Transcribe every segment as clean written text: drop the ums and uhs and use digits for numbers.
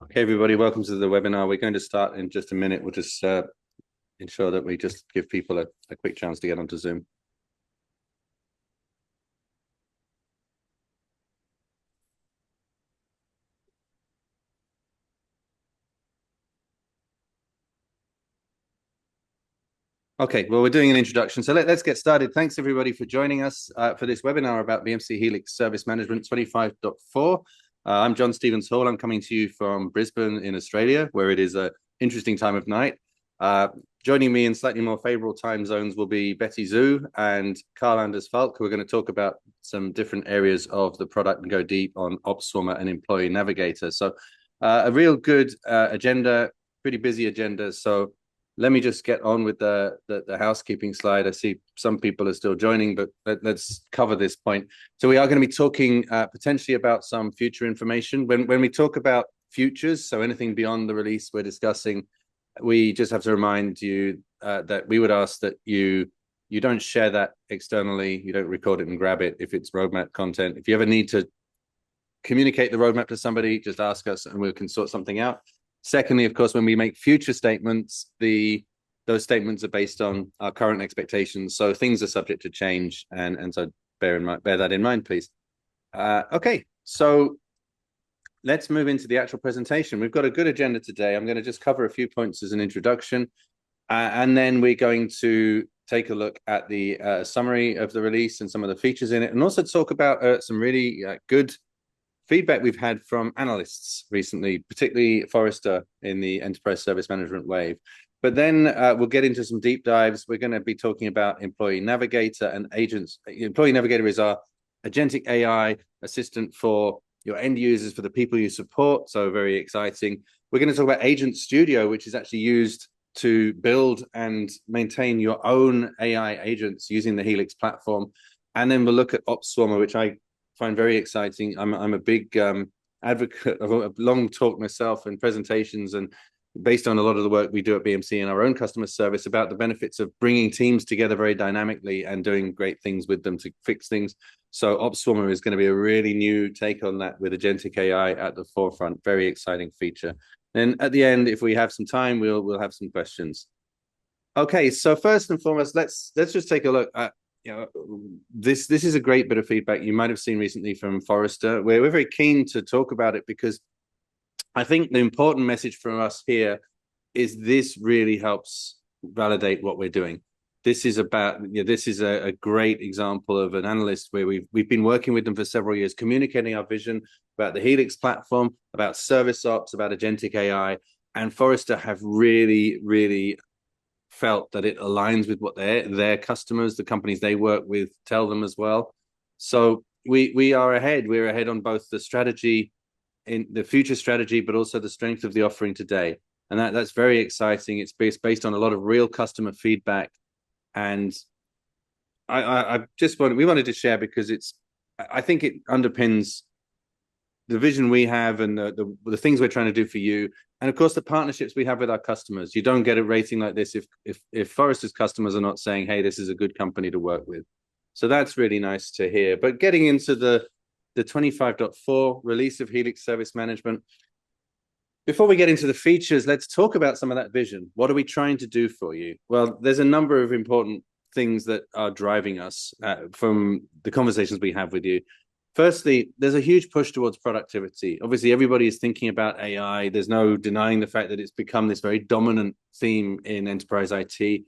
Okay, everybody, welcome to the webinar. We're going to start in just a minute. We'll just ensure that we just give people a quick chance to get onto Zoom. Okay, well, we're doing an introduction. So let's get started. Thanks, everybody, for joining us for this webinar about BMC Helix Service Management 25.4. I'm John Stevens Hall. I'm coming to you from Brisbane in Australia, where it is an interesting time of night. Joining me in slightly more favorable time zones will be Betty Zhu and Karl-Anders Falk, who are going to talk about some different areas of the product and go deep on OpsSwarmer and Employee Navigator. So a real good agenda, pretty busy agenda. So let me just get on with the housekeeping slide. I see some people are still joining, but let's cover this point. So we are going to be talking potentially about some future information. When we talk about futures, so anything beyond the release we're discussing, we just have to remind you that we would ask that you don't share that externally. You don't record it and grab it if it's roadmap content. If you ever need to communicate the roadmap to somebody, just ask us and we can sort something out. Secondly, of course, when we make future statements, those statements are based on our current expectations. So things are subject to change, and so bear that in mind, please. Okay, so let's move into the actual presentation. We've got a good agenda today. I'm going to just cover a few points as an introduction, and then we're going to take a look at the summary of the release and some of the features in it, and also talk about some really good feedback we've had from analysts recently, particularly Forrester in the Enterprise Service Management Wave. But then we'll get into some deep dives. We're going to be talking about Employee Navigator and agents. Employee Navigator is our agentic AI assistant for your end users, for the people you support. So very exciting. We're going to talk about Agent Studio, which is actually used to build and maintain your own AI agents using the Helix platform. And then we'll look at OpsSwarmer, which I find very exciting. I'm a big advocate of a long talk myself and presentations, and based on a lot of the work we do at BMC in our own customer service about the benefits of bringing teams together very dynamically and doing great things with them to fix things. So OpsSwarmer is going to be a really new take on that with agentic AI at the forefront. Very exciting feature. And at the end, if we have some time, we'll have some questions. Okay, so first and foremost, let's just take a look at this is a great bit of feedback you might have seen recently from Forrester. We're very keen to talk about it because I think the important message from us here is this really helps validate what we're doing. This is about this is a great example of an analyst where we've been working with them for several years, communicating our vision about the Helix platform, about ServiceOps, about agentic AI, and Forrester have really felt that it aligns with what their customers, the companies they work with, tell them as well. So we are ahead. We're ahead on both the strategy, in the future strategy, but also the strength of the offering today. And that's very exciting. It's based on a lot of real customer feedback. And we wanted to share because I think it underpins the vision we have and the things we're trying to do for you. And of course, the partnerships we have with our customers. You don't get a rating like this if Forrester's customers are not saying, hey, this is a good company to work with. So that's really nice to hear. But getting into the 25.4 release of Helix Service Management, before we get into the features, let's talk about some of that vision. What are we trying to do for you? Well, there's a number of important things that are driving us from the conversations we have with you. Firstly, there's a huge push towards productivity. Obviously, everybody is thinking about AI. There's no denying the fact that it's become this very dominant theme in enterprise IT.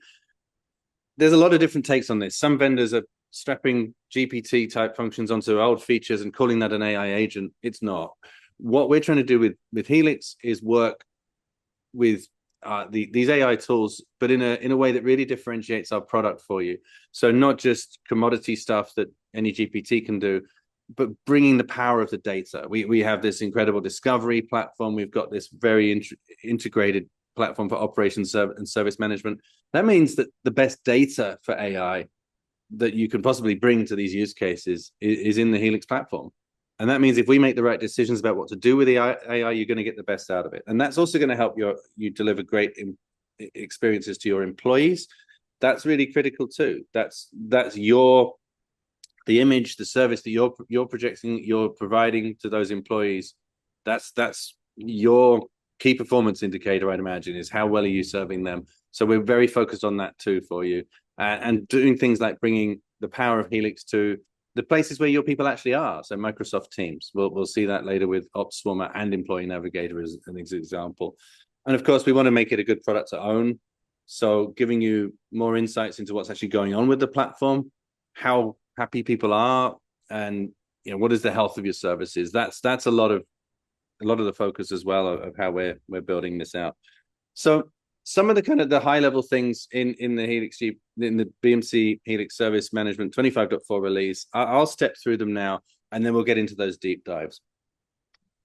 There's a lot of different takes on this. Some vendors are strapping GPT-type functions onto old features and calling that an AI agent. It's not. What we're trying to do with Helix is work with these AI tools, but in a way that really differentiates our product for you. So not just commodity stuff that any GPT can do, but bringing the power of the data. We have this incredible discovery platform. We've got this very integrated platform for operations and service management. That means that the best data for AI that you can possibly bring to these use cases is in the Helix platform. And that means if we make the right decisions about what to do with the AI, you're going to get the best out of it. And that's also going to help you deliver great experiences to your employees. That's really critical too. That's the image, the service that you're projecting, you're providing to those employees. That's your key performance indicator, I'd imagine, is how well are you serving them. So we're very focused on that too for you, and doing things like bringing the power of Helix to the places where your people actually are. So Microsoft Teams, we'll see that later with OpsSwarmer and Employee Navigator as an example. And of course, we want to make it a good product to own. So giving you more insights into what's actually going on with the platform, how happy people are, and what is the health of your services. That's a lot of the focus as well of how we're building this out. So some of the kind of the high level things in the BMC Helix Service Management 25.4 release, I'll step through them now, and then we'll get into those deep dives.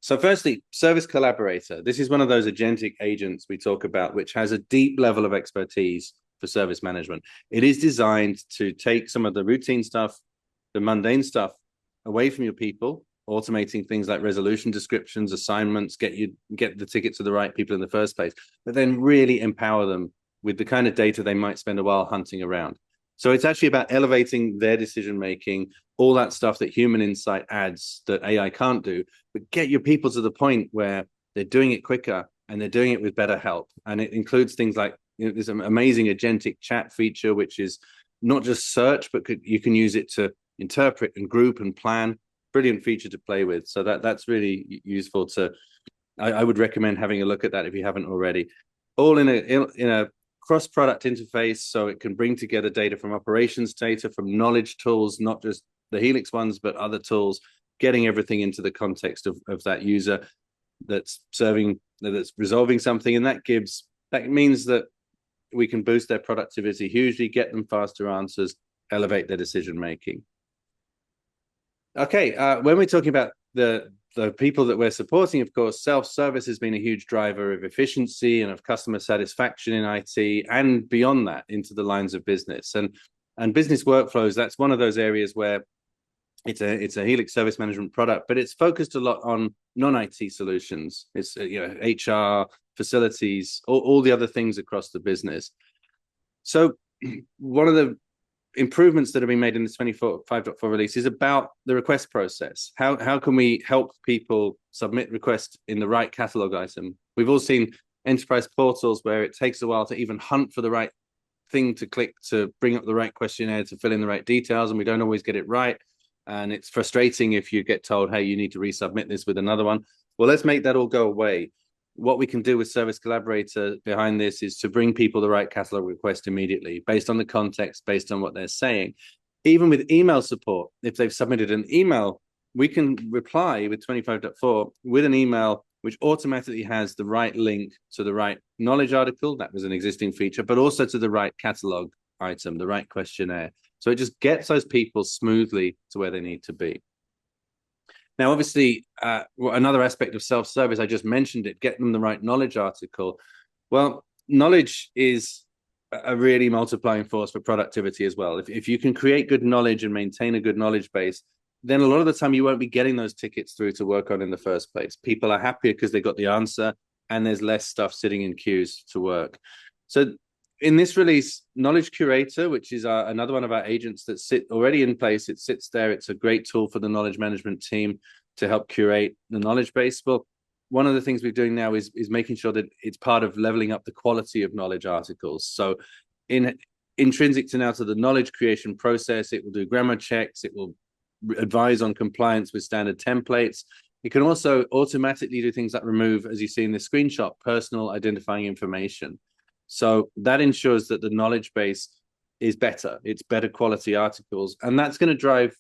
So firstly, Service Collaborator. This is one of those agentic agents we talk about, which has a deep level of expertise for service management. It is designed to take some of the routine stuff, the mundane stuff, away from your people, automating things like resolution descriptions, assignments, get the ticket to the right people in the first place, but then really empower them with the kind of data they might spend a while hunting around. So it's actually about elevating their decision making, all that stuff that human insight adds that AI can't do, but get your people to the point where they're doing it quicker and they're doing it with better help. And it includes things like this amazing agentic chat feature, which is not just search, but you can use it to interpret and group and plan. Brilliant feature to play with. So that's really useful I would recommend having a look at that if you haven't already. All in a cross-product interface, so it can bring together data from operations data, from knowledge tools, not just the Helix ones, but other tools, getting everything into the context of that user that's resolving something. And that means that we can boost their productivity hugely, get them faster answers, elevate their decision making. Okay, when we're talking about the people that we're supporting, of course, self-service has been a huge driver of efficiency and of customer satisfaction in IT, and beyond that into the lines of business and business workflows. That's one of those areas where it's a Helix Service Management product, but it's focused a lot on non-IT solutions. It's HR, facilities, all the other things across the business. So one of the improvements that have been made in the 5.4 release is about the request process. How can we help people submit requests in the right catalog item? We've all seen enterprise portals where it takes a while to even hunt for the right thing to click to bring up the right questionnaire to fill in the right details, and we don't always get it right. And it's frustrating if you get told, hey, you need to resubmit this with another one. Well, let's make that all go away. What we can do with Service Collaborator behind this is to bring people the right catalog request immediately, based on the context, based on what they're saying. Even with email support, if they've submitted an email, we can reply with 25.4 with an email which automatically has the right link to the right knowledge article. That was an existing feature, but also to the right catalog item, the right questionnaire. So it just gets those people smoothly to where they need to be. Now, obviously, another aspect of self-service, I just mentioned it, getting them the right knowledge article. Well, knowledge is a really multiplying force for productivity as well. If you can create good knowledge and maintain a good knowledge base, then a lot of the time you won't be getting those tickets through to work on in the first place. People are happier because they got the answer, and there's less stuff sitting in queues to work. So in this release, Knowledge Curator, which is another one of our agents that sit already in place, it sits there. It's a great tool for the knowledge management team to help curate the knowledge base. Well, one of the things we're doing now is making sure that it's part of leveling up the quality of knowledge articles. So intrinsic to the knowledge creation process, it will do grammar checks. It will advise on compliance with standard templates. It can also automatically do things like remove, as you see in this screenshot, personal identifying information. So that ensures that the knowledge base is better. It's better quality articles. And that's going to drive,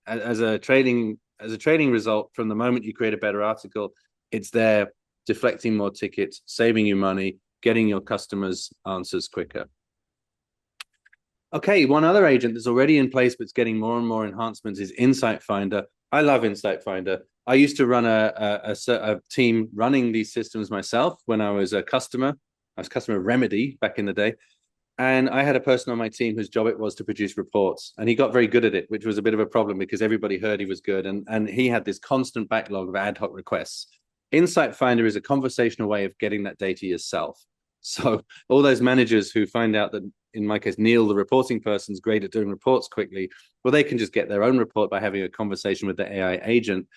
as a trading result, from the moment you create a better article, it's there deflecting more tickets, saving you money, getting your customers answers quicker. Okay, one other agent that's already in place but's getting more and more enhancements is Insight Finder. I love Insight Finder. I used to run a team running these systems myself when I was a customer. I was customer Remedy back in the day. And I had a person on my team whose job it was to produce reports. And he got very good at it, which was a bit of a problem because everybody heard he was good. And he had this constant backlog of ad hoc requests. Insight Finder is a conversational way of getting that data yourself. So all those managers who find out that, in my case, Neil, the reporting person's great at doing reports quickly, well, they can just get their own report by having a conversation with the AI agent.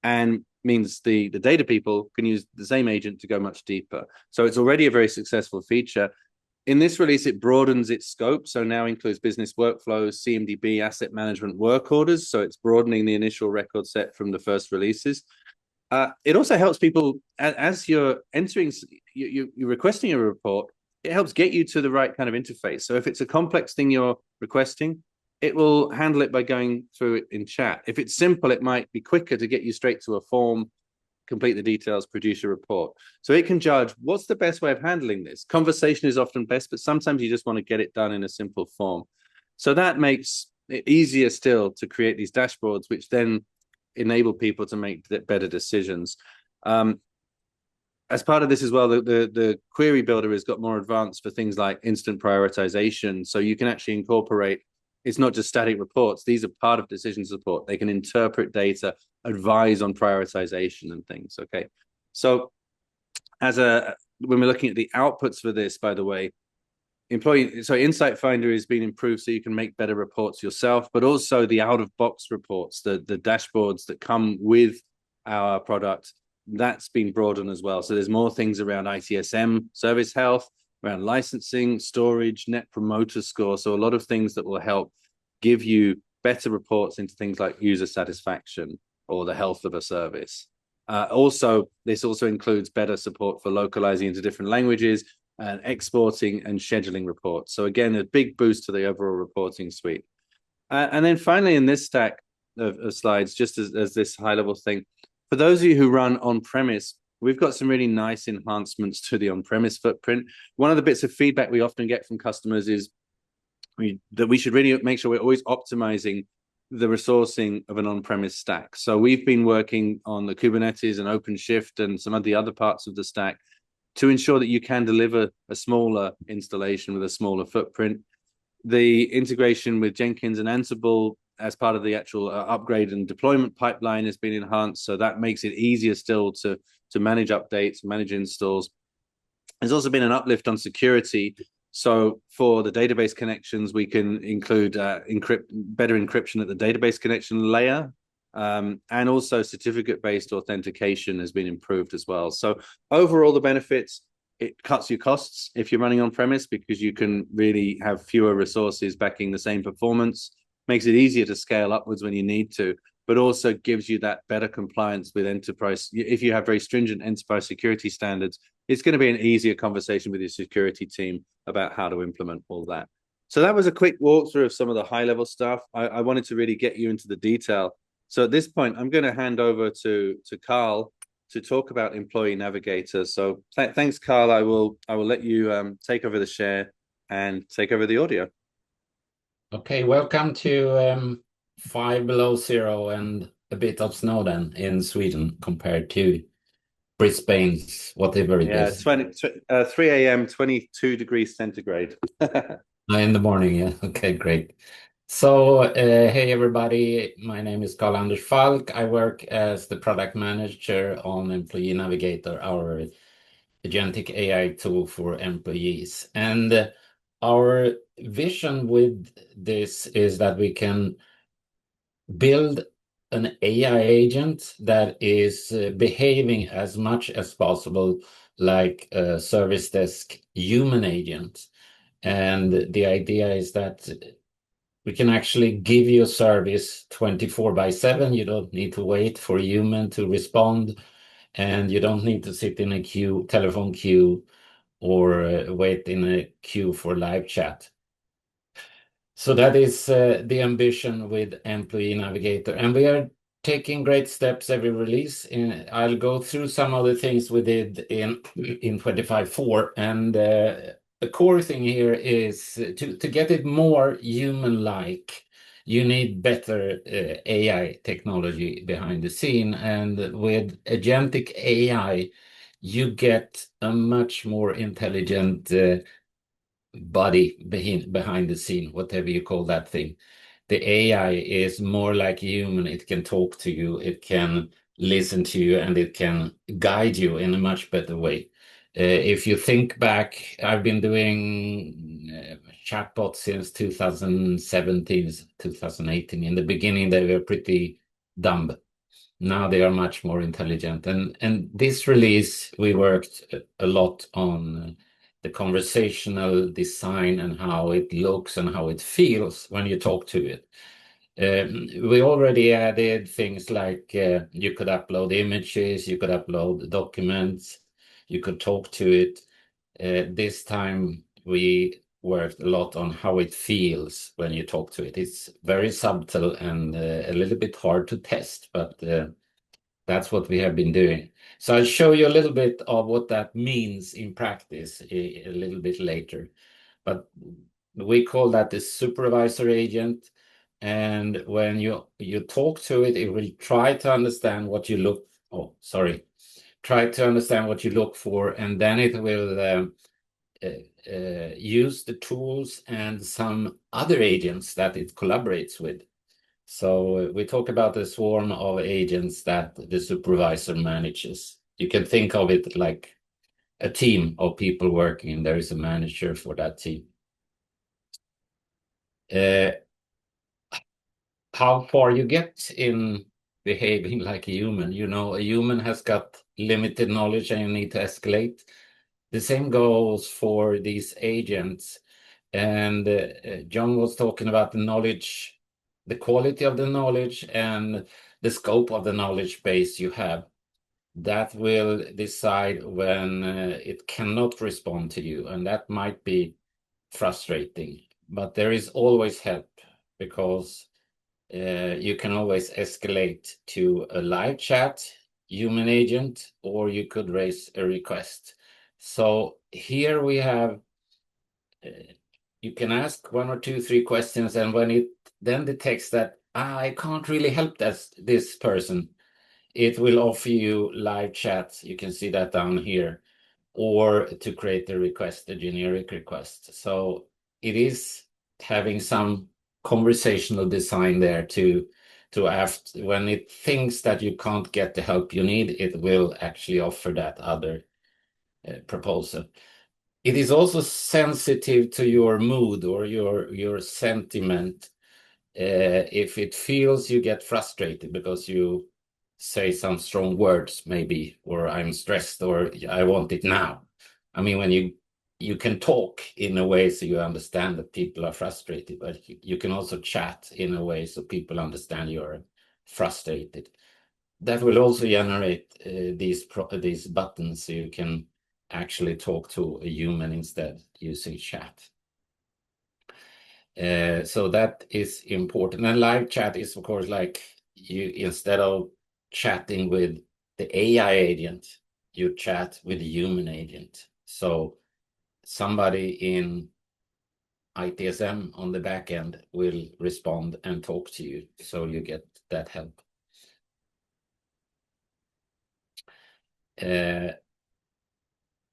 And means the data people can use the same agent to go much deeper. So it's already a very successful feature. In this release, it broadens its scope, so now includes business workflows, CMDB, asset management, work orders. So it's broadening the initial record set from the first releases. It also helps people as you're entering, you're requesting a report. It helps get you to the right kind of interface. So if it's a complex thing you're requesting, it will handle it by going through it in chat. If it's simple, it might be quicker to get you straight to a form, complete the details, produce a report. So it can judge what's the best way of handling this. Conversation is often best, but sometimes you just want to get it done in a simple form. So that makes it easier still to create these dashboards, which then enable people to make better decisions. As part of this as well, the query builder has got more advanced for things like instant prioritization. So you can actually incorporate, it's not just static reports. These are part of decision support. They can interpret data, advise on prioritization and things. Okay. So when we're looking at the outputs for this, by the way, Insight Finder is being improved so you can make better reports yourself, but also the out-of-box reports, the dashboards that come with our product, that's been broadened as well. So there's more things around ITSM, service health, around licensing, storage, net promoter score. So a lot of things that will help give you better reports into things like user satisfaction or the health of a service. This also includes better support for localizing into different languages and exporting and scheduling reports. So again, a big boost to the overall reporting suite. And then finally, in this stack of slides, just as this high-level thing, for those of you who run on-premise, we've got some really nice enhancements to the on-premise footprint. One of the bits of feedback we often get from customers is that we should really make sure we're always optimizing the resourcing of an on-premise stack. So we've been working on the Kubernetes and OpenShift and some of the other parts of the stack to ensure that you can deliver a smaller installation with a smaller footprint. The integration with Jenkins and Ansible as part of the actual upgrade and deployment pipeline has been enhanced. So that makes it easier still to manage updates, manage installs. There's also been an uplift on security. So for the database connections, we can include better encryption at the database connection layer. And also certificate-based authentication has been improved as well. So overall, the benefits, it cuts your costs if you're running on-premise because you can really have fewer resources backing the same performance, makes it easier to scale upwards when you need to, but also gives you that better compliance with enterprise. If you have very stringent enterprise security standards, it's going to be an easier conversation with your security team about how to implement all that. So that was a quick walkthrough of some of the high-level stuff. I wanted to really get you into the detail. So at this point, I'm going to hand over to Karl to talk about Employee Navigator. So thanks, Karl. I will let you take over the share and take over the audio. Okay, welcome to 5 below zero and a bit of snow then in Sweden compared to Brisbane's whatever it is. 3 a.m., 22 degrees centigrade. In the morning, yeah. Okay, great. So, hey everybody, my name is Karl-Anders Falk. I work as the product manager on Employee Navigator, our agentic AI tool for employees. And our vision with this is that we can build an AI agent that is behaving as much as possible like a service desk human agent. And the idea is that we can actually give you a service 24/7. You don't need to wait for a human to respond, and you don't need to sit in a telephone queue, or wait in a queue for live chat. So that is the ambition with Employee Navigator, and we are taking great steps every release. I'll go through some of the things we did in 25.4, and the core thing here is to get it more human-like. You need better AI technology behind the scene, and with agentic AI, you get a much more intelligent body behind the scene, whatever you call that thing. The AI is more like a human. It can talk to you, it can listen to you, and it can guide you in a much better way. If you think back, I've been doing chatbots since 2017, 2018. In the beginning, they were pretty dumb. Now they are much more intelligent. And this release, we worked a lot on the conversational design and how it looks and how it feels when you talk to it. We already added things like you could upload images, you could upload documents, you could talk to it. This time we worked a lot on how it feels when you talk to it. It's very subtle and a little bit hard to test, but that's what we have been doing. So I'll show you a little bit of what that means in practice a little bit later. But we call that the supervisor agent. And when you talk to it, it will try to understand what you look. Try to understand what you look for, and then it will use the tools and some other agents that it collaborates with. So we talk about the swarm of agents that the supervisor manages. You can think of it like a team of people working. There is a manager for that team. How far you get in behaving like a human. A human has got limited knowledge and you need to escalate. The same goes for these agents. And John was talking about the knowledge, the quality of the knowledge and the scope of the knowledge base you have. That will decide when it cannot respond to you. And that might be frustrating, but there is always help, because you can always escalate to a live chat human agent, or you could raise a request. So here we have, you can ask 1 or 2, 3 questions, and when it then detects that I can't really help this person, it will offer you live chat. You can see that down here, or to create a request, a generic request. So it is having some conversational design there to after, when it thinks that you can't get the help you need, it will actually offer that other proposal. It is also sensitive to your mood or your sentiment. If it feels you get frustrated because you say some strong words, maybe, or I'm stressed, or I want it now. I mean, when you can talk in a way so you understand that people are frustrated, but you can also chat in a way so people understand you're frustrated. That will also generate these buttons, so you can actually talk to a human instead using chat. So that is important. And live chat is, of course, like you, instead of chatting with the AI agent, you chat with the human agent. So somebody in ITSM on the back end will respond and talk to you, so you get that help.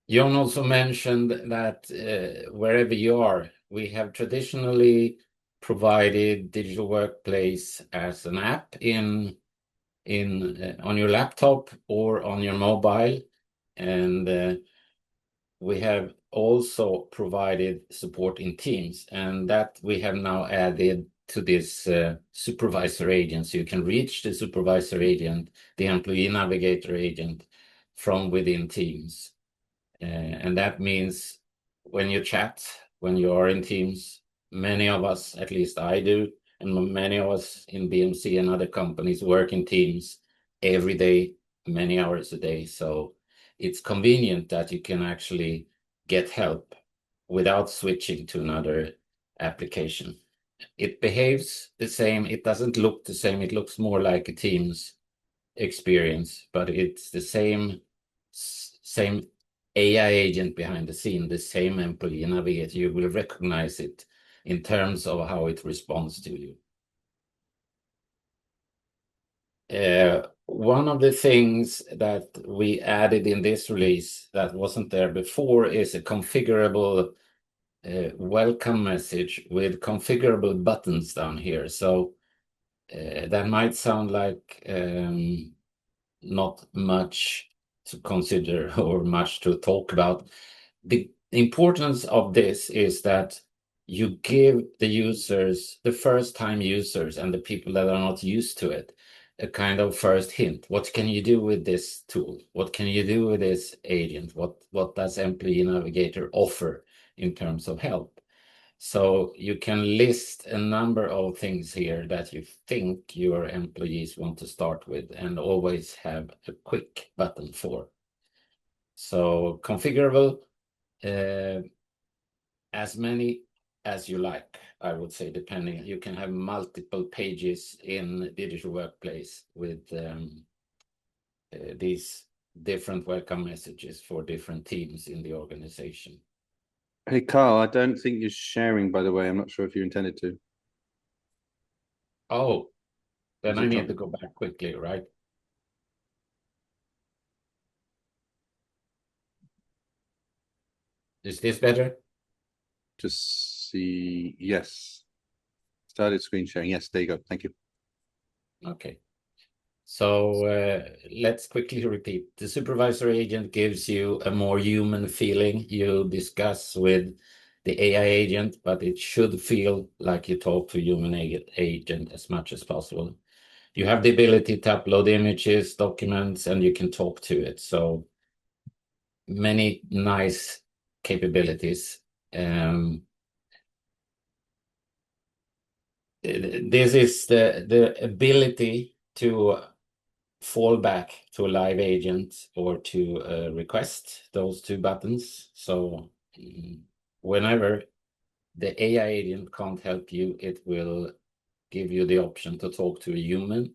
Jon also mentioned that wherever you are, we have traditionally provided digital workplace as an app on your laptop or on your mobile, and we have also provided support in Teams, and that we have now added to this supervisor agent, so you can reach the supervisor agent, the Employee Navigator agent, from within Teams. And that means when you chat, when you are in Teams, many of us, at least I do, and many of us in BMC and other companies work in Teams every day, many hours a day. So it's convenient that you can actually get help without switching to another application. It behaves the same. It doesn't look the same. It looks more like a Teams experience, but it's the same AI agent behind the scene, the same Employee Navigator. You will recognize it in terms of how it responds to you. One of the things that we added in this release that wasn't there before is a configurable welcome message with configurable buttons down here. So that might sound like not much to consider or much to talk about. The importance of this is that you give the users, the first-time users and the people that are not used to it, a kind of first hint. What can you do with this tool? What can you do with this agent? What does Employee Navigator offer in terms of help? So you can list a number of things here that you think your employees want to start with, and always have a quick button for. So configurable, as many as you like, I would say, depending. You can have multiple pages in Digital Workplace with these different welcome messages for different teams in the organization. Hey, Carl, I don't think you're sharing, by the way. I'm not sure if you intended to. Oh, then I need to go back quickly, right? Is this better? Just see. Yes. Started screen sharing. Yes, there you go. Thank you. Okay. So let's quickly repeat. The supervisor agent gives you a more human feeling. You discuss with the AI agent, but it should feel like you talk to a human agent as much as possible. You have the ability to upload images, documents, and you can talk to it. So many nice capabilities. This is the ability to fall back to a live agent or to request, those two buttons. So whenever the AI agent can't help you, it will give you the option to talk to a human.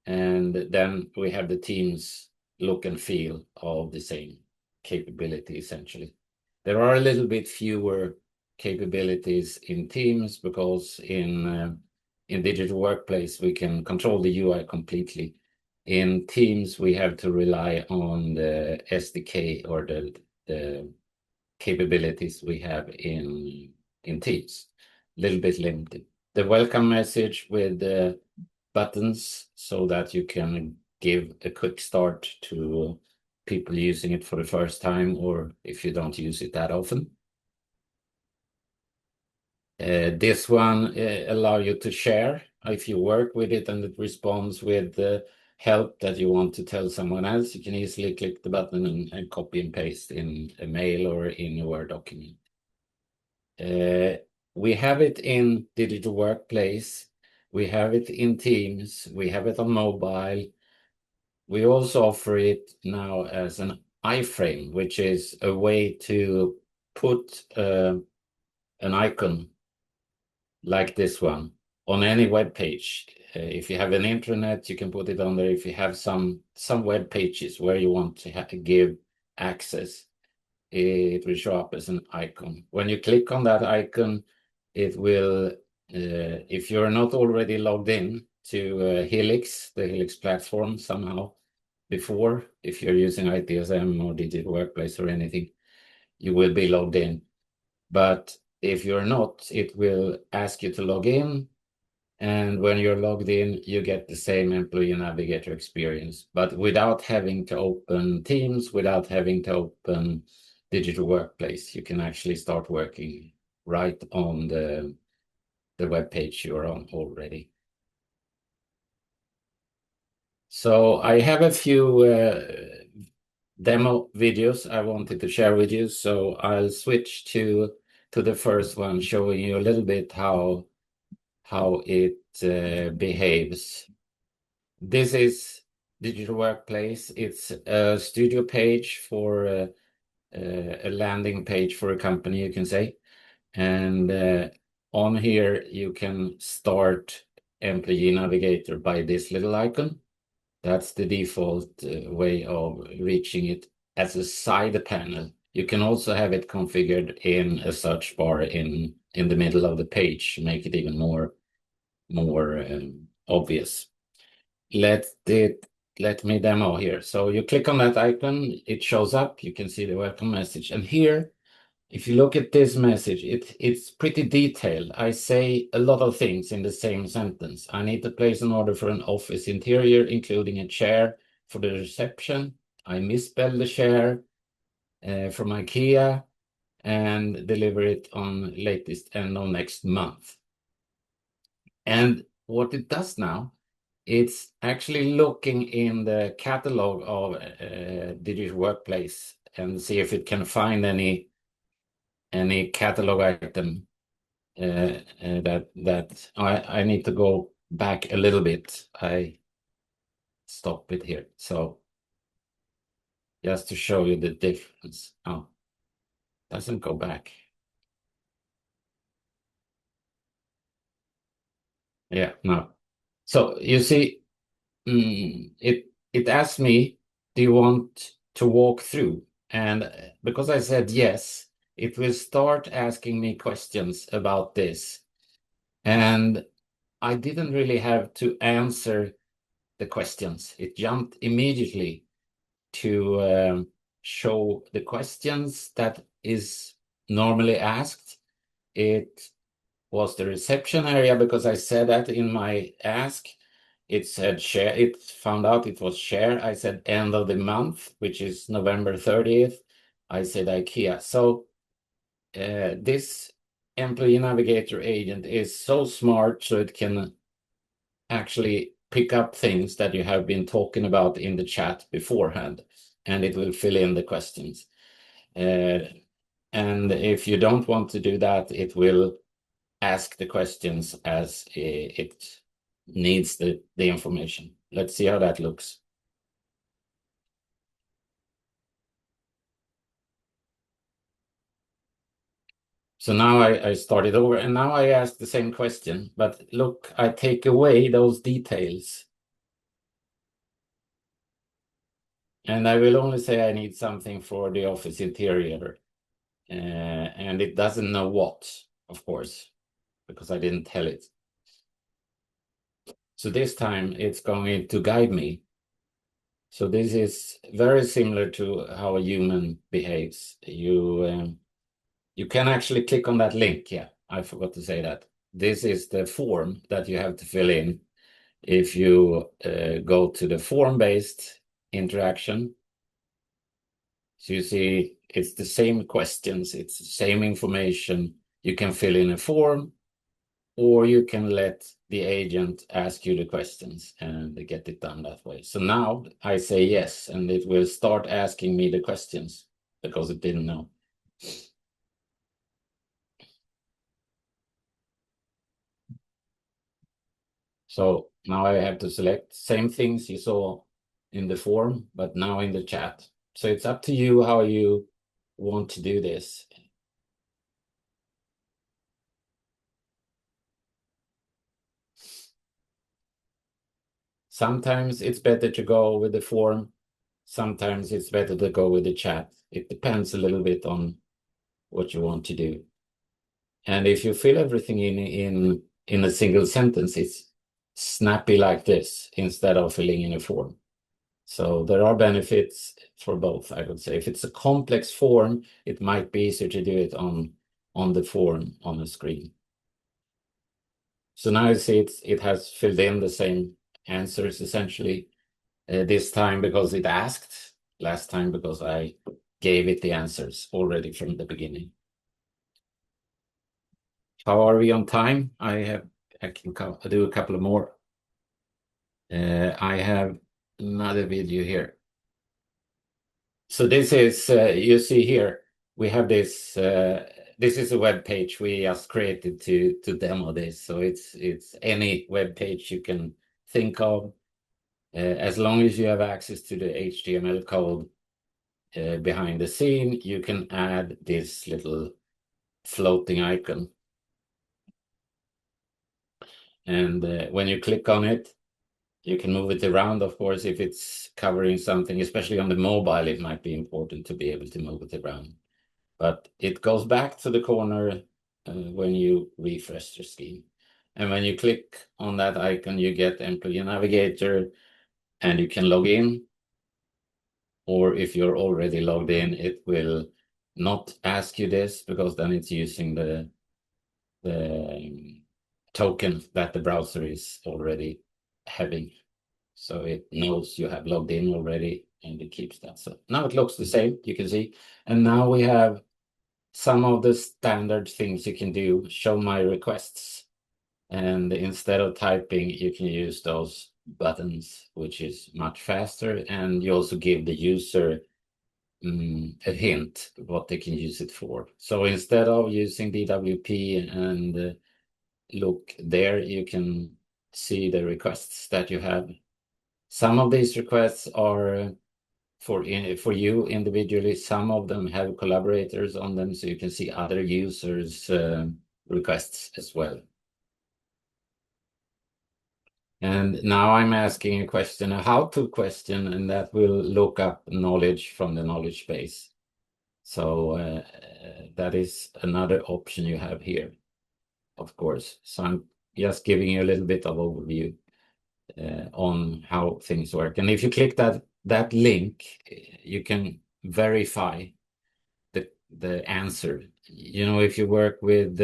And then we have the team's look and feel of the same capability, essentially. There are a little bit fewer capabilities in Teams because in Digital Workplace, we can control the UI completely. In Teams, we have to rely on the SDK or the capabilities we have in Teams. A little bit limited. The welcome message with the buttons so that you can give a quick start to people using it for the first time, or if you don't use it that often. This one allows you to share if you work with it and it responds with the help that you want to tell someone else. You can easily click the button and copy and paste in a mail or in a Word document. We have it in Digital Workplace. We have it in Teams. We have it on mobile. We also offer it now as an iframe, which is a way to put an icon like this one on any web page. If you have an intranet, you can put it on there. If you have some web pages where you want to give access, it will show up as an icon. When you click on that icon, it will, if you're not already logged in to Helix, the Helix platform somehow before, if you're using ITSM or Digital Workplace or anything, you will be logged in. But if you're not, it will ask you to log in. And when you're logged in, you get the same Employee Navigator experience, but without having to open Teams, without having to open Digital Workplace. You can actually start working right on the web page you're on already. So I have a few demo videos I wanted to share with you. So I'll switch to the first one, showing you a little bit how it behaves. This is Digital Workplace. It's a studio page for a landing page for a company, you can say. And on here, you can start Employee Navigator by this little icon. That's the default way of reaching it as a side panel. You can also have it configured in a search bar in the middle of the page, make it even more obvious. Let me demo here. So you click on that icon, it shows up. You can see the welcome message. And here, if you look at this message, it's pretty detailed. I say a lot of things in the same sentence. I need to place an order for an office interior, including a chair for the reception. I misspelled the chair from IKEA and deliver it on latest end of next month. And what it does now, It's actually looking in the catalog of Digital Workplace and see if it can find any catalog item that I need to go back a little bit. I stop it here. So just to show you the difference. Oh, doesn't go back. Yeah, no. So you see, it asked me, do you want to walk through? And because I said yes, it will start asking me questions about this. And I didn't really have to answer the questions. It jumped immediately to show the questions that is normally asked. It was the reception area because I said that in my ask. It said share. It found out it was share. I said end of the month, which is November 30th. I said IKEA. So this Employee Navigator agent is so smart, so it can actually pick up things that you have been talking about in the chat beforehand, and it will fill in the questions. And if you don't want to do that, it will ask the questions as it needs the information. Let's see how that looks. So now I started over, and now I ask the same question, but look, I take away those details. And I will only say I need something for the office interior. And it doesn't know what, of course, because I didn't tell it. So this time it's going to guide me. So this is very similar to how a human behaves. You can actually click on that link. Yeah, I forgot to say that. This is the form that you have to fill in if you go to the form-based interaction. So you see, it's the same questions, it's the same information. You can fill in a form, or you can let the agent ask you the questions and get it done that way. So now I say yes, and it will start asking me the questions because it didn't know. So now I have to select same things you saw in the form, but now in the chat. So it's up to you how you want to do this. Sometimes it's better to go with the form. Sometimes it's better to go with the chat. It depends a little bit on what you want to do. And if you fill everything in a single sentence, it's snappy like this instead of filling in a form. So there are benefits for both, I would say. If it's a complex form, it might be easier to do it on the form on the screen. So now you see it has filled in the same answers essentially. This time because it asked, last time because I gave it the answers already from the beginning. How are we on time? I can do a couple of more. I have another video here. So this is, you see here, we have this, this is a web page we just created to demo this. So it's any web page you can think of. As long as you have access to the HTML code behind the scene, you can add this little floating icon. And when you click on it, you can move it around. Of course, if it's covering something, especially on the mobile, it might be important to be able to move it around. But it goes back to the corner when you refresh the screen. And when you click on that icon, you get Employee Navigator, and you can log in. Or if you're already logged in, it will not ask you this because then it's using the token that the browser is already having. So it knows you have logged in already and it keeps that. So now it looks the same, you can see. And now we have some of the standard things you can do. Show my requests. And instead of typing, you can use those buttons, which is much faster, and you also give the user a hint what they can use it for. So instead of using DWP and look there, you can see the requests that you have. Some of these requests are for you individually. Some of them have collaborators on them, so you can see other users' requests as well. And now I'm asking a question, a how-to question, and that will look up knowledge from the knowledge base. So that is another option you have here, of course. So I'm just giving you a little bit of overview on how things work. And if you click that link, you can verify the answer. You know, if you work with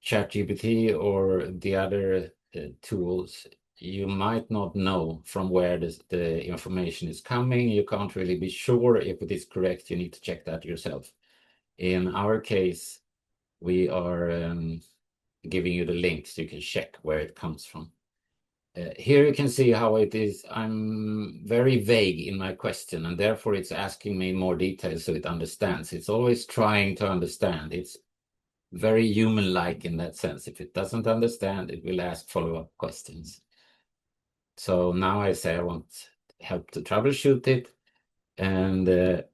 ChatGPT or the other tools, you might not know from where the information is coming. You can't really be sure if it is correct. You need to check that yourself. In our case, we are giving you the links so you can check where it comes from. Here you can see how it is. I'm very vague in my question, and therefore it's asking me more details so it understands. It's always trying to understand. It's very human-like in that sense. If it doesn't understand, it will ask follow-up questions. So now I say I want help to troubleshoot it, and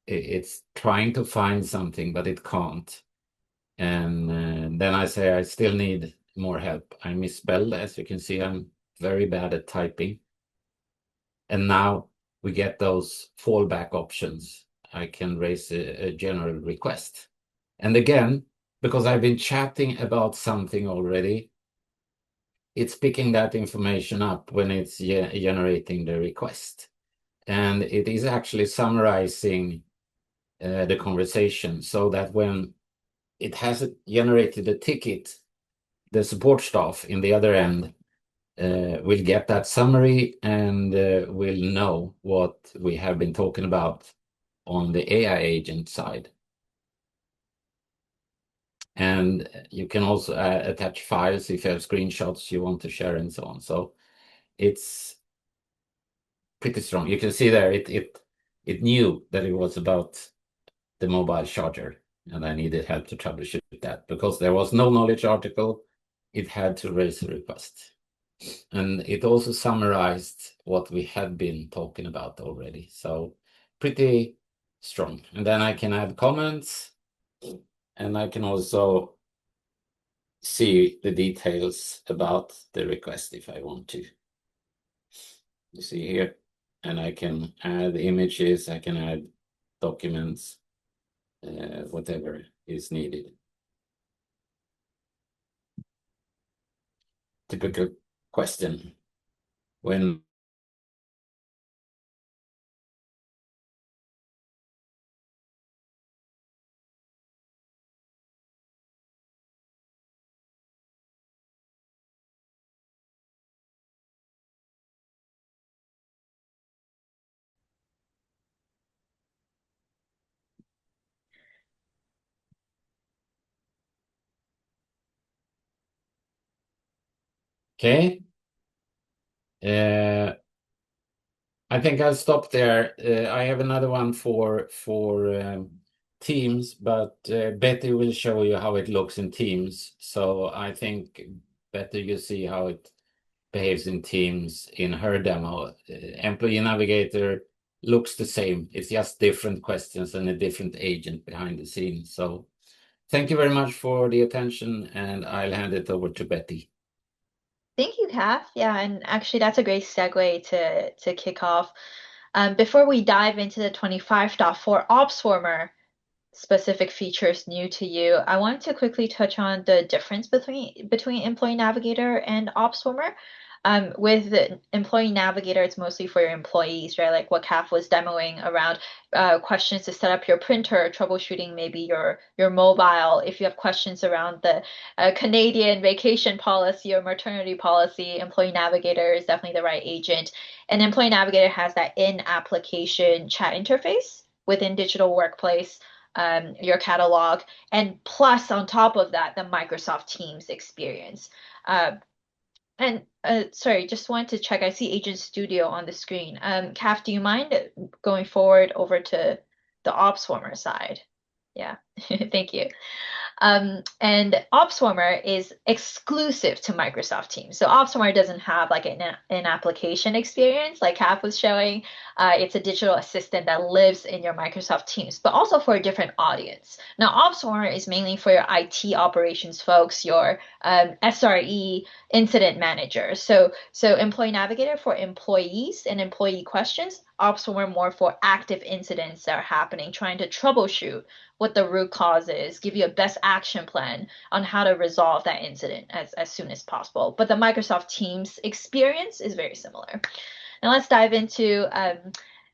it's trying to find something, but it can't. And then I say I still need more help. I misspelled, as you can see, I'm very bad at typing. And now we get those fallback options. I can raise a general request. And again, because I've been chatting about something already, it's picking that information up when it's generating the request. And it is actually summarizing the conversation so that when it has generated a ticket, the support staff in the other end will get that summary and will know what we have been talking about on the AI agent side. And you can also attach files if you have screenshots you want to share and so on. So it's pretty strong. You can see there it knew that it was about the mobile charger, and I needed help to troubleshoot that because there was no knowledge article. It had to raise a request. And it also summarized what we had been talking about already. So pretty strong. And then I can add comments, and I can also see the details about the request if I want to. You see here, and I can add images, I can add documents, whatever is needed. Typical question. When okay. I think I'll stop there. I have another one for Teams, but Betty will show you how it looks in Teams. So I think better you see how it behaves in Teams in her demo. Employee Navigator looks the same. It's just different questions and a different agent behind the scenes. So thank you very much for the attention, and I'll hand it over to Betty. Thank you, Kath. Yeah, and actually that's a great segue to kick off. Before we dive into the 25.4 OpsFormer specific features new to you, I wanted to quickly touch on the difference between Employee Navigator and OpsFormer. With the Employee Navigator, it's mostly for your employees, right? Like what Kath was demoing around questions to set up your printer, troubleshooting maybe your mobile. If you have questions around the Canadian vacation policy or maternity policy, Employee Navigator is definitely the right agent. And Employee Navigator has that in-application chat interface within Digital Workplace, your catalog, and plus on top of that, the Microsoft Teams experience. And sorry, just wanted to check. I see Agent Studio on the screen. Kath, do you mind going forward over to the OpsWarmer side? Yeah, thank you. And OpsWarmer is exclusive to Microsoft Teams. So OpsWarmer doesn't have like an application experience like Kath was showing. It's a digital assistant that lives in your Microsoft Teams, but also for a different audience. Now, OpsWarmer is mainly for your IT operations folks, your SRE incident managers. So Employee Navigator for employees and employee questions, OpsWarmer more for active incidents that are happening, trying to troubleshoot what the root cause is, give you a best action plan on how to resolve that incident as soon as possible. But the Microsoft Teams experience is very similar. Now let's dive into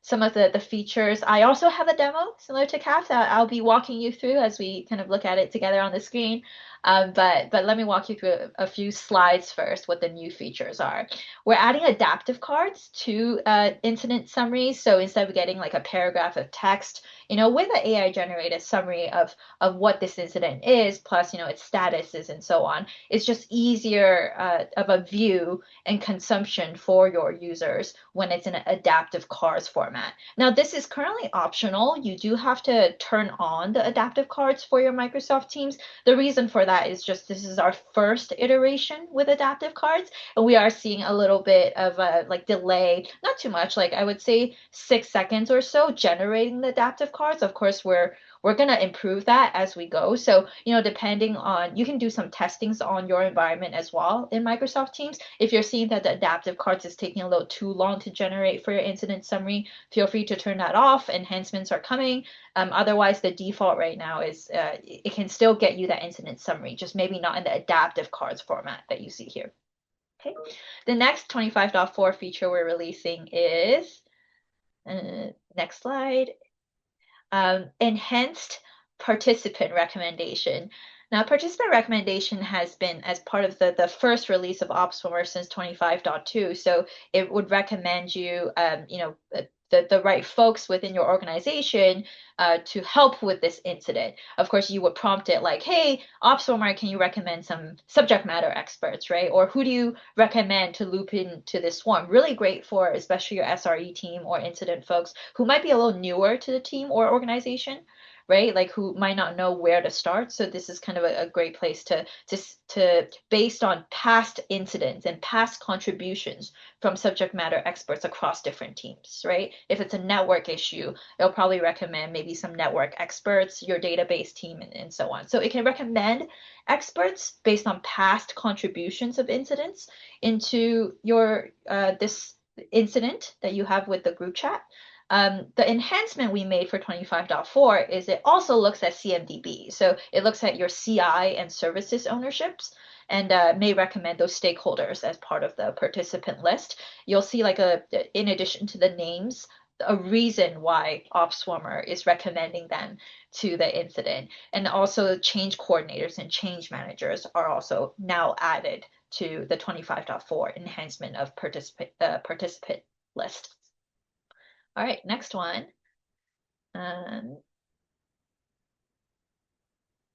some of the features. I also have a demo similar to Kath that I'll be walking you through as we kind of look at it together on the screen. But let me walk you through a few slides first, what the new features are. We're adding adaptive cards to incident summaries. So instead of getting like a paragraph of text, with an AI generated summary of what this incident is, plus, its statuses and so on, it's just easier of a view and consumption for your users when it's in an adaptive cards format. Now, this is currently optional. You do have to turn on the adaptive cards for your Microsoft Teams. The reason for that is just this is our first iteration with adaptive cards, and we are seeing a little bit of a delay, not too much, like I would say 6 seconds or so generating the adaptive cards. Of course, we're going to improve that as we go. So, depending on, you can do some testings on your environment as well in Microsoft Teams. If you're seeing that the adaptive cards is taking a little too long to generate for your incident summary, feel free to turn that off. Enhancements are coming. Otherwise, the default right now is it can still get you that incident summary, just maybe not in the adaptive cards format that you see here. Okay. The next 25.4 feature we're releasing is, next slide, enhanced participant recommendation. Now, participant recommendation has been as part of the first release of OpsWarmer since 25.2. So it would recommend you, the right folks within your organization to help with this incident. Of course, you would prompt it like, hey, OpsWarmer, can you recommend some subject matter experts, right? Or who do you recommend to loop into this swarm? Really great for especially your SRE team or incident folks who might be a little newer to the team or organization, right? Like who might not know where to start. So this is kind of a great place to based on past incidents and past contributions from subject matter experts across different teams, right? If it's a network issue, it'll probably recommend maybe some network experts, your database team, and so on. So it can recommend experts based on past contributions of incidents into your this incident that you have with the group chat. The enhancement we made for 25.4 is it also looks at CMDB. So it looks at your CI and services ownerships and may recommend those stakeholders as part of the participant list. You'll see in addition to the names, a reason why OpsWarmer is recommending them to the incident. And also change coordinators and change managers are also now added to the 25.4 enhancement of participant list. All right, next one.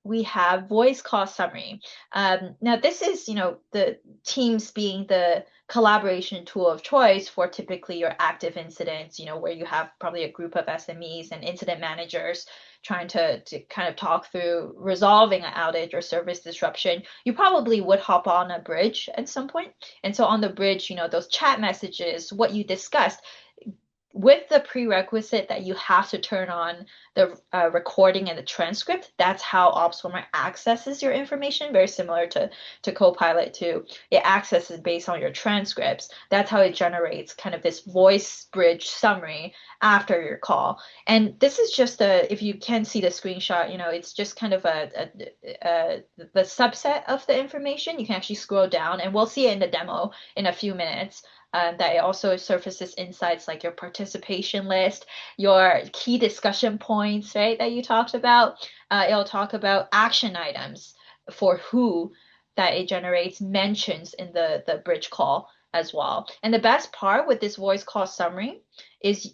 We have voice call summary. Now this is, the Teams being the collaboration tool of choice for typically your active incidents, where you have probably a group of SMEs and incident managers trying to kind of talk through resolving an outage or service disruption. You probably would hop on a bridge at some point. And so on the bridge, those chat messages, what you discussed, with the prerequisite that you have to turn on the recording and the transcript, that's how OpsWarmer accesses your information, very similar to Copilot too. It accesses based on your transcripts. That's how it generates kind of this voice bridge summary after your call. And this is just if you can see the screenshot, it's just kind of the subset of the information. You can actually scroll down and we'll see it in the demo in a few minutes. That it also surfaces insights like your participation list, your key discussion points, right, that you talked about. It'll talk about action items for who that it generates mentions in the bridge call as well. And the best part with this voice call summary is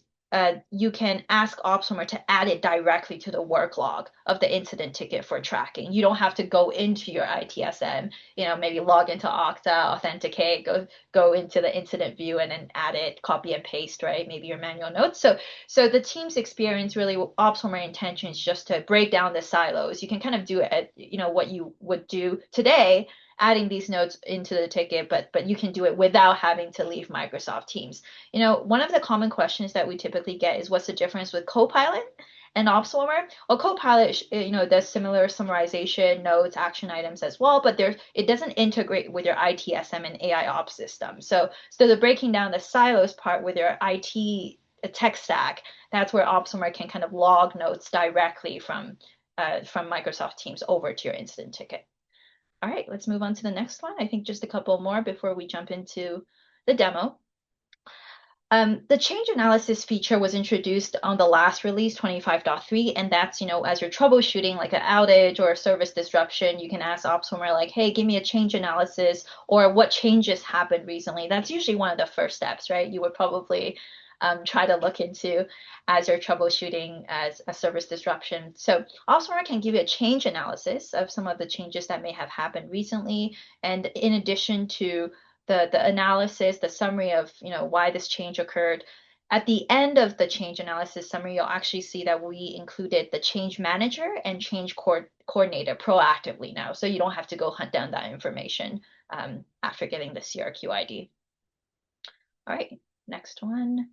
you can ask OpsWarmer to add it directly to the work log of the incident ticket for tracking. You don't have to go into your ITSM, maybe log into Okta, authenticate, go into the incident view and then add it, copy and paste, right? Maybe your manual notes. So the team's experience, really, OpsWarmer intention is just to break down the silos. You can kind of do it, what you would do today, adding these notes into the ticket, but you can do it without having to leave Microsoft Teams. One of the common questions that we typically get is what's the difference with Copilot and OpsWarmer? Well, Copilot, does similar summarization, notes, action items as well, but it doesn't integrate with your ITSM and AI ops system. So the breaking down the silos part with your IT tech stack, that's where OpsWarmer can kind of log notes directly from Microsoft Teams over to your incident ticket. All right, let's move on to the next one. I think just a couple more before we jump into the demo. The change analysis feature was introduced on the last release, 25.3, and that's, as you're troubleshooting like an outage or a service disruption, you can ask OpsWarmer like, hey, give me a change analysis, or what changes happened recently. That's usually one of the first steps, right? You would probably try to look into as you're troubleshooting as a service disruption. So OpsWarmer can give you a change analysis of some of the changes that may have happened recently. And in addition to the analysis, the summary of why this change occurred, at the end of the change analysis summary, you'll actually see that we included the change manager and change coordinator proactively now. So you don't have to go hunt down that information after getting the CRQ ID. All right, next one.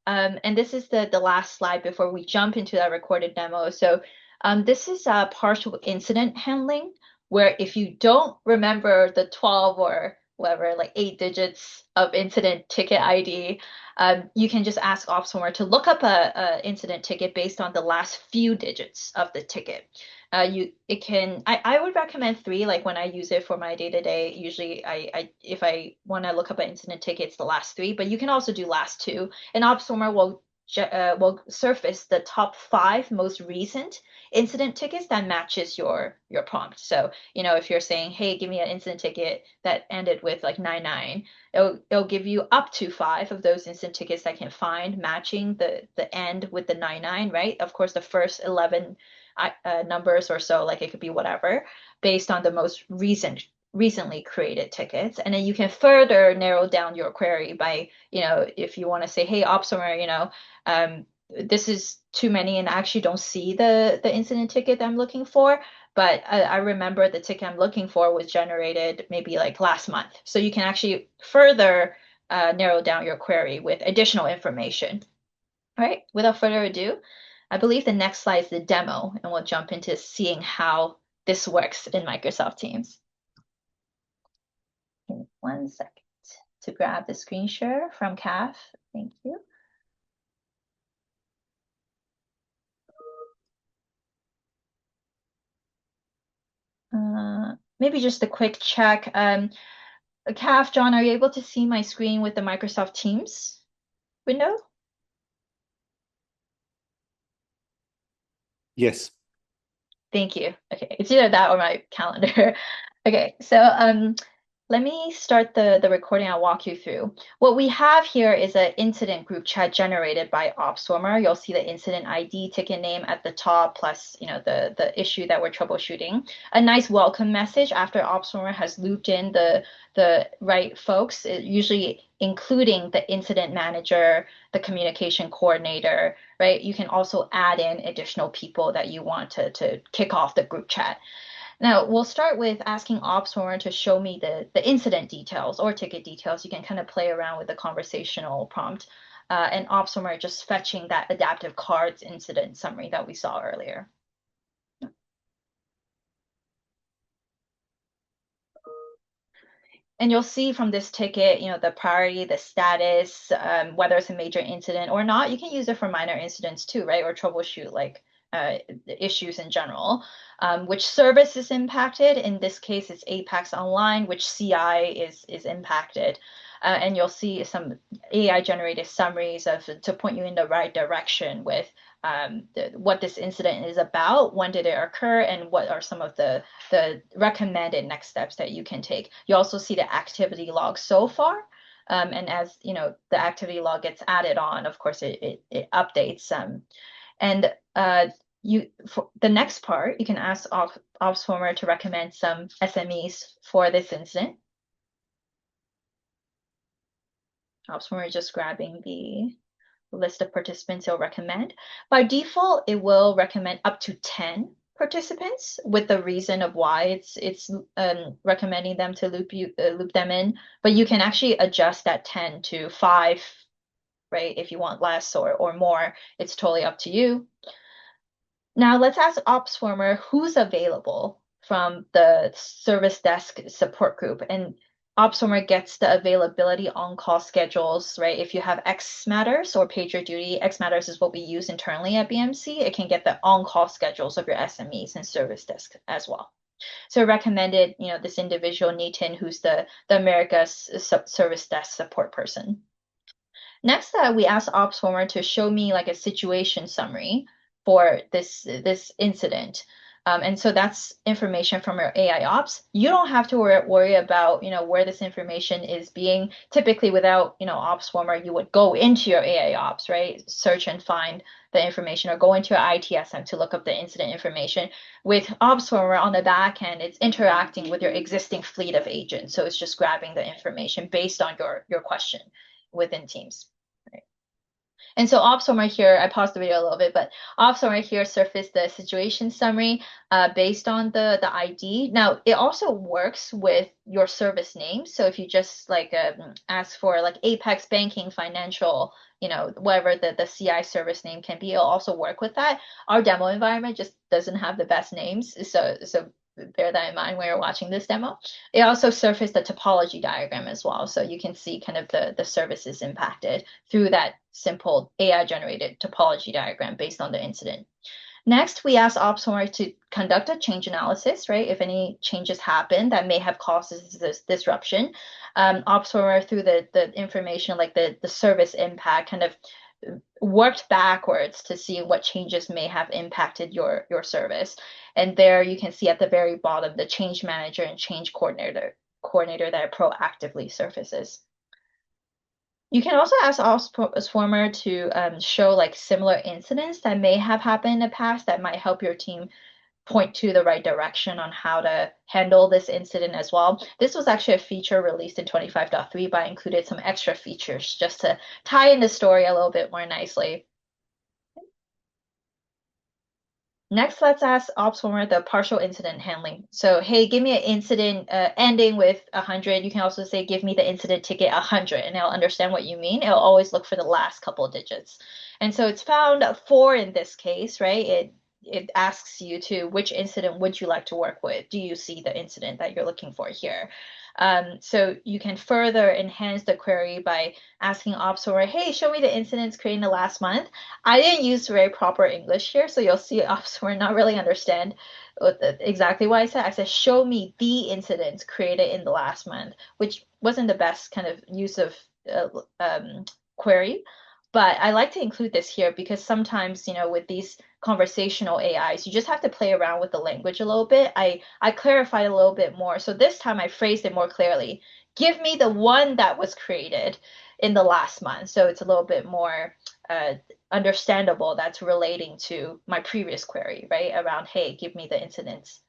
And this is the last slide before we jump into that recorded demo. So this is partial incident handling, where if you don't remember the 12 or whatever, like 8 digits of incident ticket ID, you can just ask OpsWarmer to look up a incident ticket based on the last few digits of the ticket. I would recommend 3, like when I use it for my day-to-day. Usually if I want to look up an incident ticket, it's the last 3, but you can also do last 2, and OpsWarmer will surface the top 5 most recent incident tickets that matches your prompt. So if you're saying, hey, give me an incident ticket that ended with like 99, it'll give you up to 5 of those incident tickets that can find matching the end with the 99, right? Of course, the first 11 numbers or so, like it could be whatever, based on the most recently created tickets. And then you can further narrow down your query by, if you want to say, hey, OpsWarmer, this is too many and I actually don't see the incident ticket that I'm looking for, but I remember the ticket I'm looking for was generated maybe like last month. So you can actually further narrow down your query with additional information. All right, without further ado, I believe the next slide is the demo, and we'll jump into seeing how this works in Microsoft Teams. Give me 1 second to grab the screen share from Kath. Thank you. Maybe just a quick check. Kath, John, are you able to see my screen with the Microsoft Teams window? Yes. Thank you. Okay, it's either that or my calendar. Okay, so let me start the recording. I'll walk you through. What we have here is an incident group chat generated by OpsWarmer. You'll see the incident ID, ticket name at the top, plus the issue that we're troubleshooting. A nice welcome message after OpsWarmer has looped in the right folks, usually including the incident manager, the communication coordinator, right? You can also add in additional people that you want to kick off the group chat. Now, we'll start with asking OpsWarmer to show me the incident details or ticket details. You can kind of play around with the conversational prompt, and OpsWarmer just fetching that adaptive cards incident summary that we saw earlier. And you'll see from this ticket, the priority, the status, whether it's a major incident or not. You can use it for minor incidents too, right? Or troubleshoot like issues in general. Which service is impacted? In this case, it's Apex Online. Which CI is impacted? And you'll see some AI-generated summaries to point you in the right direction with what this incident is about, when did it occur, and what are some of the recommended next steps that you can take. You also see the activity log so far. And as you know, the activity log gets added on, of course, it updates. And for the next part, you can ask OpsFormer to recommend some SMEs for this incident. OpsFormer is just grabbing the list of participants it'll recommend. By default, it will recommend up to 10 participants with the reason of why it's recommending them to loop them in. But you can actually adjust that 10 to 5, right? If you want less or more, it's totally up to you. Now let's ask OpsFormer who's available from the service desk support group, and OpsFormer gets the availability on-call schedules, right? If you have X matters or PagerDuty, X matters is what we use internally at BMC. It can get the on-call schedules of your SMEs and service desk as well. So recommended, this individual, Nathan, who's the America's service desk support person. Next, we asked OpsFormer to show me like a situation summary for this incident. And so that's information from our AI ops. You don't have to worry about, where this information is being. Typically without, OpsFormer, you would go into your AI ops, right? Search and find the information, or go into your ITSM to look up the incident information. With OpsFormer on the back end, it's interacting with your existing fleet of agents. So it's just grabbing the information based on your question within Teams. And so OpsFormer here, I paused the video a little bit, but OpsFormer here surfaced the situation summary based on the ID. Now, it also works with your service name. So if you just ask for like Apex Banking Financial, whatever the CI service name can be, it'll also work with that. Our demo environment just doesn't have the best names. So bear that in mind when you're watching this demo. It also surfaced the topology diagram as well. So you can see kind of the services impacted through that simple AI-generated topology diagram based on the incident. Next, we asked OpsFormer to conduct a change analysis, right? If any changes happen that may have caused this disruption. OpsFormer, through the information like the service impact, kind of worked backwards to see what changes may have impacted your service. And there you can see at the very bottom the change manager and change coordinator that proactively surfaces. You can also ask OpsFormer to show like similar incidents that may have happened in the past that might help your team point to the right direction on how to handle this incident as well. This was actually a feature released in 25.3, but I included some extra features just to tie in the story a little bit more nicely. Next, let's ask OpsFormer the partial incident handling. So, hey, give me an incident ending with 100. You can also say, give me the incident ticket 100, and it'll understand what you mean. It'll always look for the last couple of digits. And so it's found 4 in this case, right? It asks you to, which incident would you like to work with? Do you see the incident that you're looking for here? So you can further enhance the query by asking OpsFormer, hey, show me the incidents created in the last month. I didn't use very proper English here, so you'll see OpsFormer not really understand exactly what I said. I said, show me the incidents created in the last month, which wasn't the best kind of use of query. But I like to include this here because sometimes, with these conversational AIs, you just have to play around with the language a little bit. I clarified a little bit more. So this time I phrased it more clearly. Give me the one that was created in the last month. So it's a little bit more understandable that's relating to my previous query, right? Around, hey, give me the incidents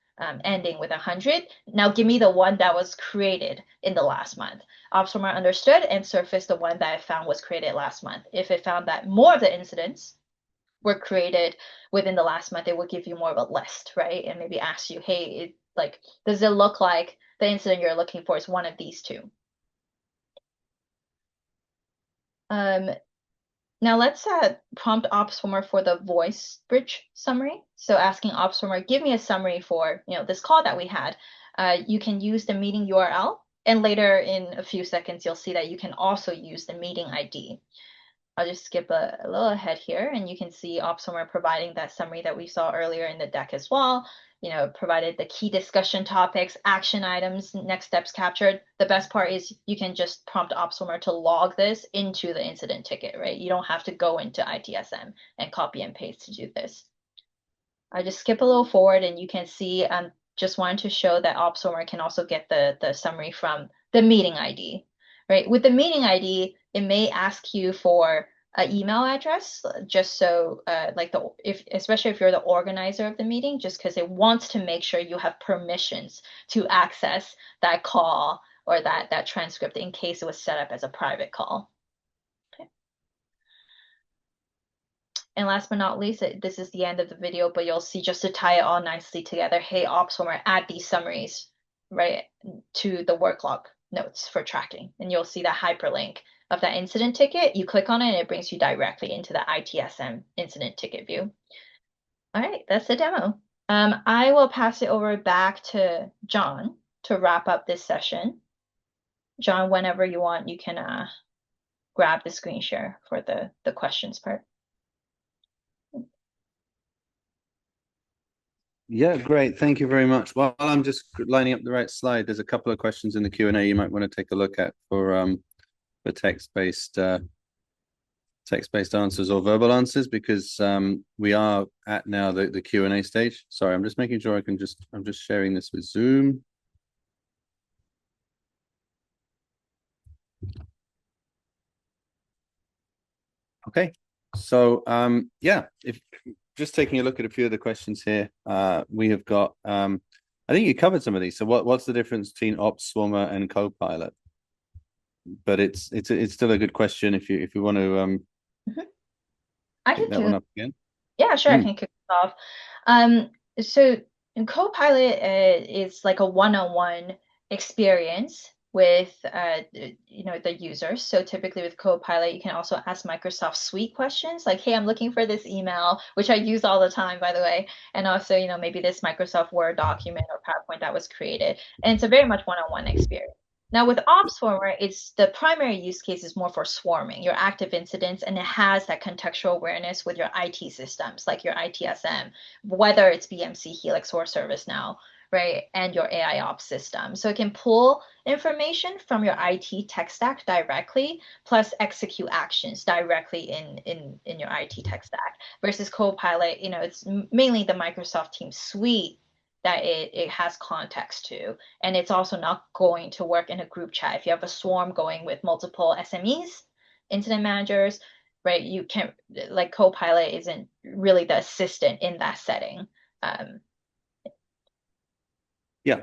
ending with 100. Now give me the one that was created in the last month. OpsFormer understood and surfaced the one that I found was created last month. If it found that more of the incidents were created within the last month, it would give you more of a list, right? And maybe ask you, hey, does it look like the incident you're looking for is one of these two? Now let's prompt OpsFormer for the voice bridge summary. So asking OpsFormer, give me a summary for this call that we had. You can use the meeting URL, and later in a few seconds, you'll see that you can also use the meeting ID. I'll just skip a little ahead here, and you can see OpsFormer providing that summary that we saw earlier in the deck as well. Provided the key discussion topics, action items, next steps captured. The best part is you can just prompt OpsFormer to log this into the incident ticket, right? You don't have to go into ITSM and copy and paste to do this. I just skip a little forward, and you can see just wanted to show that OpsFormer can also get the summary from the meeting ID, right? With the meeting ID, it may ask you for an email address, just so especially if you're the organizer of the meeting, just because it wants to make sure you have permissions to access that call or that transcript in case it was set up as a private call. Okay. And last but not least, this is the end of the video, but you'll see, just to tie it all nicely together, hey, OpsFormer, add these summaries, right, to the work log notes for tracking. And you'll see that hyperlink of that incident ticket. You click on it and it brings you directly into the ITSM incident ticket view. All right, that's the demo. I will pass it over back to John to wrap up this session. John, whenever you want, you can grab the screen share for the questions part. Yeah, great. Thank you very much. While I'm just lining up the right slide, there's a couple of questions in the Q&A you might want to take a look at for text-based answers or verbal answers, because we are at now the Q&A stage. Sorry, I'm just making sure I'm just sharing this with Zoom. Okay, so yeah, if just taking a look at a few of the questions here, we have got I think you covered some of these. So what's the difference between OpsSwarmer and Copilot? But it's still a good question if you want to I pick can that one up again. Yeah, sure, I can kick it off. So Copilot is like a one-on-one experience with the users. So typically with Copilot, you can also ask Microsoft Suite questions like, hey, I'm looking for this email, which I use all the time, by the way, and also maybe this Microsoft Word document or PowerPoint that was created. And it's a very much one-on-one experience. Now with OpsSwarmer, it's the primary use case is more for swarming your active incidents, and it has that contextual awareness with your IT systems, like your ITSM, whether it's BMC Helix or ServiceNow, right, and your AI ops system. So it can pull information from your IT tech stack directly, plus execute actions directly in your IT tech stack. Versus Copilot, it's mainly the Microsoft Teams suite that it has context to. And it's also not going to work in a group chat. If you have a swarm going with multiple SMEs, incident managers, right, you can't, like Copilot isn't really the assistant in that setting. Yeah.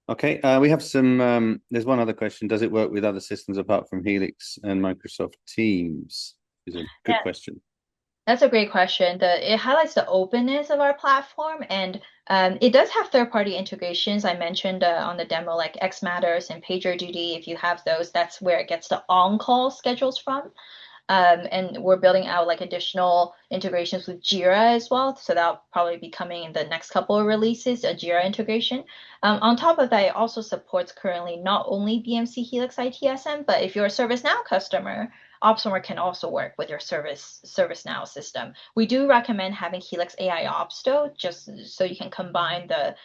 Okay, we have some, there's one other question. Does it work with other systems apart from Helix and Microsoft Teams? Is a good question. That's a great question. It highlights the openness of our platform, and it does have third-party integrations. I mentioned on the demo, like Xmatters and PagerDuty. If you have those, that's where it gets the on-call schedules from. And we're building out like additional integrations with Jira as well. So that'll probably be coming in the next couple of releases, a Jira integration. On top of that, it also supports currently not only BMC Helix ITSM, but if you're a ServiceNow customer, OpsSwarmer can also work with your ServiceNow system. We do recommend having Helix AI Ops though, just so you can combine the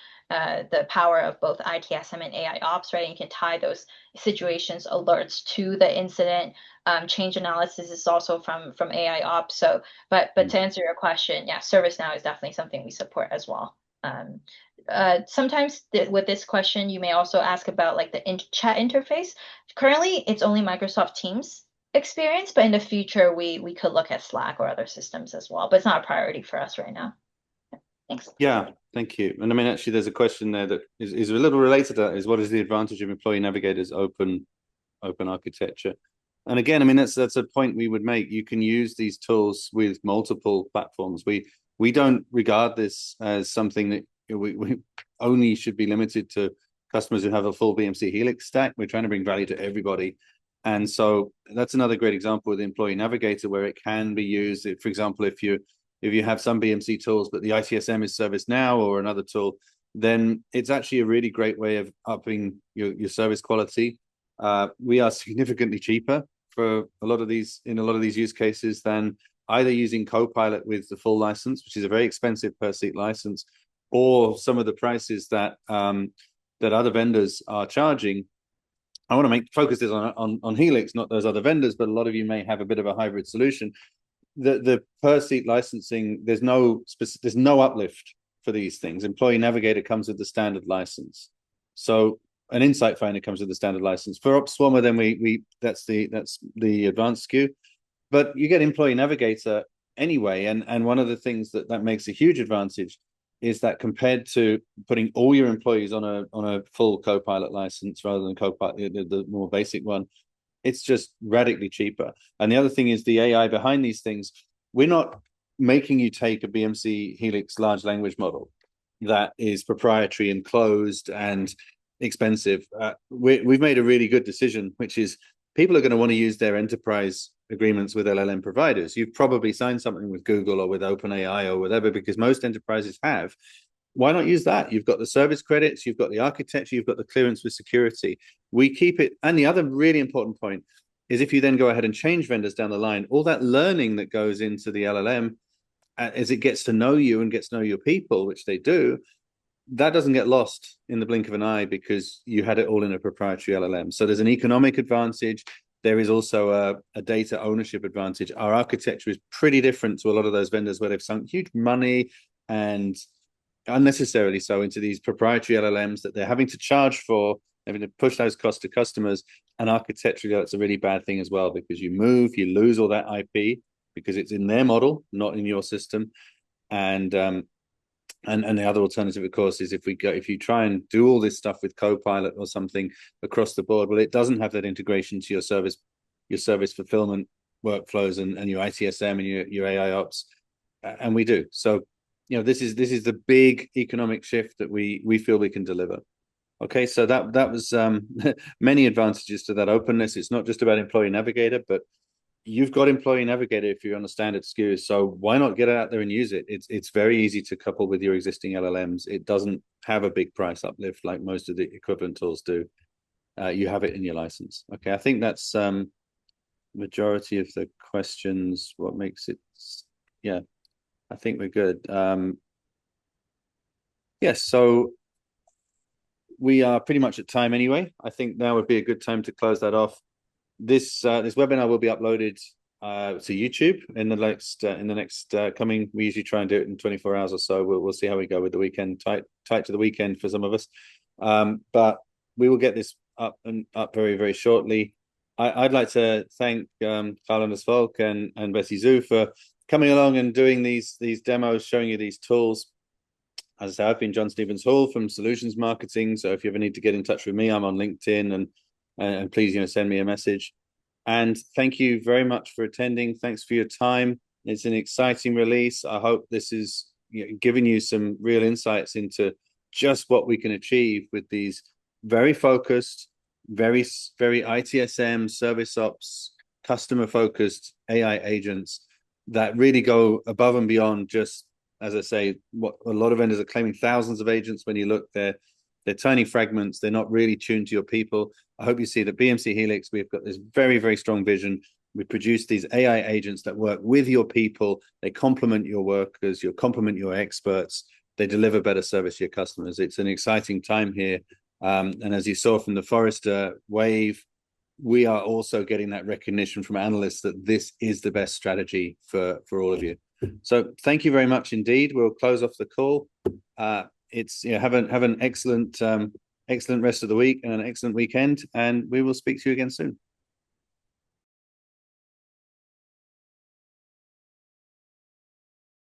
power of both ITSM and AI Ops, right? And you can tie those situations alerts to the incident. Change analysis is also from AI Ops. So, but to answer your question, yeah, ServiceNow is definitely something we support as well. Sometimes with this question, you may also ask about like the chat interface. Currently, it's only Microsoft Teams experience, but in the future, we could look at Slack or other systems as well. But it's not a priority for us right now. Thanks. Yeah, thank you. And I mean, actually, there's a question there that is a little related to that. Is what is the advantage of Employee Navigator's open architecture? And again, I mean, that's a point we would make. You can use these tools with multiple platforms. We don't regard this as something that we only should be limited to customers who have a full BMC Helix stack. We're trying to bring value to everybody. And so that's another great example with the Employee Navigator, where it can be used. For example, if you have some BMC tools, but the ITSM is ServiceNow or another tool, then it's actually a really great way of upping your service quality. We are significantly cheaper for a lot of these use cases than either using Copilot with the full license, which is a very expensive per seat license, or some of the prices that other vendors are charging. I want to focus this on Helix, not those other vendors, but a lot of you may have a bit of a hybrid solution. The per seat licensing, there's no uplift for these things. Employee Navigator comes with the standard license. So an Insight Finder comes with the standard license. For OpsSwarmer, then that's the advanced SKU. But you get Employee Navigator anyway, and one of the things that makes a huge advantage is that compared to putting all your employees on a full Copilot license rather than Copilot, the more basic one, it's just radically cheaper. And the other thing is the AI behind these things. We're not making you take a BMC Helix large language model that is proprietary and closed and expensive. We've made a really good decision, which is people are going to want to use their enterprise agreements with LLM providers. You've probably signed something with Google or with OpenAI or whatever, because most enterprises have. Why not use that? You've got the service credits, you've got the architecture, you've got the clearance with security. We keep it. And the other really important point is if you then go ahead and change vendors down the line, all that learning that goes into the LLM as it gets to know you and gets to know your people, which they do, that doesn't get lost in the blink of an eye because you had it all in a proprietary LLM. So there's an economic advantage. There is also a data ownership advantage. Our architecture is pretty different to a lot of those vendors where they've sunk huge money and unnecessarily so into these proprietary LLMs that they're having to charge for, having to push those costs to customers. And architecturally, that's a really bad thing as well, because you lose all that IP because it's in their model, not in your system. And the other alternative, of course, is if you try and do all this stuff with Copilot or something across the board, well, it doesn't have that integration to your service fulfillment workflows and your ITSM and your AI ops, and we do. So, this is the big economic shift that we feel we can deliver. Okay, so that was many advantages to that openness. It's not just about Employee Navigator, but you've got Employee Navigator if you're on a standard SKU. So why not get it out there and use it? It's very easy to couple with your existing LLMs. It doesn't have a big price uplift like most of the equivalent tools do. You have it in your license. Okay, I think that's majority of the questions. What makes it? Yeah, I think we're good. Yes, so we are pretty much at time anyway. I think now would be a good time to close that off. This webinar will be uploaded to YouTube in the next coming. We usually try and do it in 24 hours or so. We'll see how we go with the weekend. Tight to the weekend for some of us, but we will get this up very, very shortly. I'd like to thank Karl-Anders Falk and Bessie Zhu for coming along and doing these demos, showing you these tools. As I say, I've been John Stevens Hall from Solutions Marketing. So if you ever need to get in touch with me, I'm on LinkedIn, and please, send me a message. And thank you very much for attending. Thanks for your time. It's an exciting release. I hope this is giving you some real insights into just what we can achieve with these very focused, very, very ITSM, ServiceOps, customer-focused AI agents that really go above and beyond just, as I say, what a lot of vendors are claiming, thousands of agents. When you look, they're tiny fragments. They're not really tuned to your people. I hope you see that BMC Helix, we've got this very, very strong vision. We produce these AI agents that work with your people. They complement your workers, complement your experts. They deliver better service to your customers. It's an exciting time here. And as you saw from the Forrester Wave, we are also getting that recognition from analysts that this is the best strategy for all of you. So thank you very much indeed. We'll close off the call. Have an excellent rest of the week and an excellent weekend, and we will speak to you again soon.